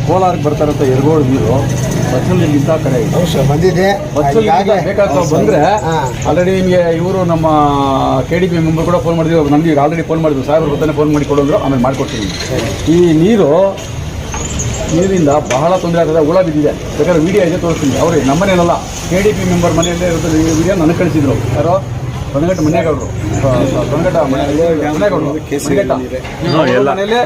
ಕೋಲಾರಕ್ಕೆ ಬರ್ತಾರಂತ ಎರಗೋಡು ನೀರು ಬಸ್ಸಲ್ಲಿಂದ ಕಡೆ ಬಂದಿದೆ. ಬೇಕಾದ ಬಂದರೆ ಆಲ್ರೆಡಿ ನಿಮಗೆ ಇವರು ನಮ್ಮ KDP ಮೆಂಬರ್ ಕೂಡ ಫೋನ್ ಮಾಡಿದ್ರು, ನಮಗೆ ಆಲ್ರೆಡಿ ಫೋನ್ ಮಾಡಿದ್ರು, ಸಾಹೇಬ್ರು ಗೊತ್ತಾನೆ ಫೋನ್ ಮಾಡಿ ಕೊಡೋದ್ರು, ಆಮೇಲೆ ಮಾಡಿಕೊಡ್ತೀನಿ. ಈ ನೀರಿಂದ ಬಹಳ ತೊಂದರೆ ಆಗ್ತದೆ, ಹುಳ ಬಿದ್ದಿದೆ. ಬೇಕಾದ್ರೆ ವಿಡಿಯೋ ಇದೆ ತೋರಿಸ್ತೀನಿ. ಅವ್ರಿಗೆ ನಮ್ಮನೇನಲ್ಲ, KDP ಮೆಂಬರ್ ಮನೆಯಲ್ಲೇ ಇರ್ತದೆ. ಈ ವಿಡಿಯೋ ನನಗೆ ಕಳಿಸಿದ್ರು. ಯಾರೋ ತೊಂದಗಟ್ಟ ಮನೆಗೌಡರು, ತೊಂದಗಟ್ಟ ಮನೆಗೌಡರು ಮನೆಯಲ್ಲೇ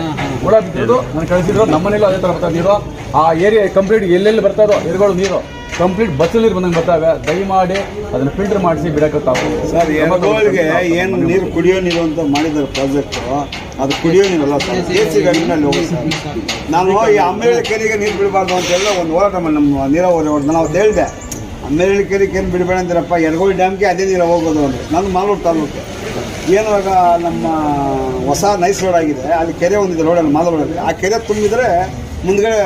ಹುಳ ಬಿದ್ದಿದ್ದು ನನಗೆ ಕಳಿಸಿದ್ರು. ನಮ್ಮ ಮನೇಲೂ ಅದೇ ಥರ ಬರ್ತಾ ನೀರು. ಆ ಏರಿಯಾ ಕಂಪ್ಲೀಟ್ ಎಲ್ಲೆಲ್ಲಿ ಬರ್ತದೋ ಎರಗೋಳು ನೀರು ಕಂಪ್ಲೀಟ್ ಬಸ್ಸಲ್ಲಿ ನೀರು ಬಂದಂಗೆ ಬರ್ತಾವೆ. ದಯಮಾಡಿ ಅದನ್ನು ಫಿಲ್ಟರ್ ಮಾಡಿಸಿ ಬಿಡೋಕ್ಕಾಗ ಸರ್. ಎರಗೋಳಿಗೆ ಏನು ನೀರು ಕುಡಿಯೋ ನೀರು ಅಂತ ಮಾಡಿದ್ದಾರೆ ಪ್ರಾಜೆಕ್ಟು, ಅದು ಕುಡಿಯೋ ನೀರಲ್ಲ ಸರ್. AC ಗಾಡಿನಲ್ಲಿ ಹೋಗಿ ಸರ್. ನಾನು ಈ ಅಮ್ಮೇಳಿ ಕೆರೆಗೆ ನೀರು ಬಿಡಬಾರ್ದು ಅಂತೆಲ್ಲ ಒಂದು ಹೋರಾಟ ಮಾಡಿ ನಮ್ಮ ನೀರಾವರಿ ಹೊಡೆದು ನಾವು ಹೇಳಿದೆ, ಅಮ್ಮೇಳಿ ಕೆರೆಗೆ ಏನು ಬಿಡಬೇಡ ಅಂತೀರಪ್ಪ, ಎರಗೋಳಿ ಡ್ಯಾಮ್ಗೆ ಅದೇ ನೀರು ಹೋಗೋದು ಅಂದರೆ. ನಾನು ಮಾಲೂರು ತಾಲೂಕು ಏನಾಗ ನಮ್ಮ ಹೊಸ ನೈಸ್ ರೋಡ್ ಆಗಿದೆ, ಅಲ್ಲಿ ಕೆರೆ ಒಂದಿದೆ ರೋಡಲ್ಲಿ, ಮಾಲೂರಲ್ಲಿ. ಆ ಕೆರೆ ತುಂಬಿದರೆ ಮುಂದ್ಗಡೆ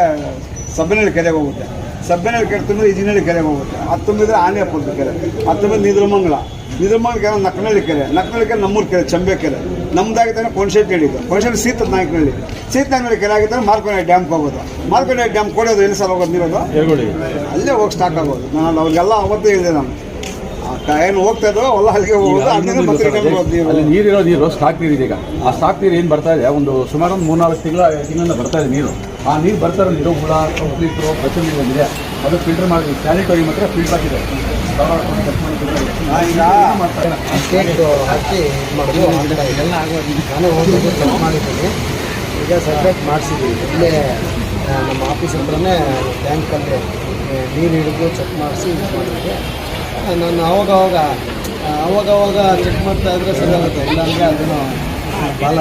ಸಬ್ಬನಹಳ್ಳಿ ಕೆರೆಗೆ ಹೋಗುತ್ತೆ, ಸಬ್ಬನಹಳ್ಳಿ ಕೆರೆ ತುಂಬಿದ್ರೆ ಇಜಿನಹಳ್ಳಿ ಕೆರೆಗೆ ಹೋಗುತ್ತೆ, ಅದು ತುಂಬಿದ್ರೆ ಆನೆಪುರದ ಕೆರೆ, ಅದು ತುಂಬಿದ್ರೆ ನಿದ್ರಮಂಗಲ ಕೆರೆ, ನಕ್ಕನಹಳ್ಳಿ ಕೆರೆ ನಮ್ಮೂರು ಕೆರೆ, ಚಂಬೆ ಕೆರೆ. ನಮ್ಮದಾಗಿದ್ದಾನೆ ಕೊಣಶೆಟ್ಟಿ ಹೇಳಿದ್ದು, ಕೊಣಶೆಟ್ಟಿ ಸೀತನಾಯಕನಹಳ್ಳಿ ಕೆರೆ ಆಗಿದ್ದರೆ ಮಾರ್ಕೋನಹಳ್ಳಿ ಡ್ಯಾಮ್ಗೆ ಹೋಗೋದು. ಮಾರ್ಕೋನಹಳ್ಳಿ ಡ್ಯಾಮ್ ಕೊಡೋದು ಎಲ್ಲಿ ಸಲ ಹೋಗೋದು ನೀರೋದು, ಅಲ್ಲೇ ಹೋಗಿ ಸ್ಟಾಕ್ ಆಗೋದು. ನಾನು ಅವ್ರಿಗೆಲ್ಲ ಅವತ್ತೇ ಹೇಳಿದೆ, ನಾನು ಏನು ಹೋಗ್ತಾ ಇದ್ದೋ ಅಲ್ಲ ಅಲ್ಲಿಗೆ ಹೋಗೋದು. ಅಲ್ಲಿ ನೀರಿರೋ ನೀರು ಸ್ಟಾಕ್ ನೀರಿದೆ. ಈಗ ಆ ಸ್ಟಾಕ್ ನೀರು ಏನು ಬರ್ತಾ ಇದೆ, ಒಂದು ಸುಮಾರು ಒಂದು 3-4 ತಿಂಗಳಿಂದ ಬರ್ತಾ ಇದೆ ನೀರು. ಆ ನೀರು ಬರ್ತಾ ಇರೋ ಹುಳ ಕಂಪ್ಲೀಟ್ರು ಬಚ್ಚಲ್ ನೀರು ಬಂದಿದೆ, ಅದು ಫಿಲ್ಟರ್ ಮಾಡಿ ಸ್ಯಾನಿಟರಿ ಮಾತ್ರ ಫಿಲ್ಟರ್ ಆಗಿದೆ. ಹಾಕಿ ಮಾಡೋದು ನಾನೇ ಹೋಗಿ ಚೆಕ್ ಮಾಡಿದ್ದೀನಿ. ಈಗ ಸಪ್ರೇಟ್ ಮಾಡಿಸಿದ್ದೀವಿ. ಇಲ್ಲೇ ನಮ್ಮ ಆಫೀಸ್ ಹತ್ರನೇ ಟ್ಯಾಂಕಲ್ಲಿ ನೀರು ಹಿಡಿದು ಚೆಕ್ ಮಾಡಿಸಿ ಇದು ಮಾಡಿದ್ದೆ. ನಾನು ಅವಾಗವಾಗ ಚೆಕ್ ಮಾಡ್ತಾ ಇದ್ರೆ ಸರಿ ಆಗುತ್ತೆ, ಇಲ್ಲಾಂದರೆ ಅದನ್ನು ಭಾಳ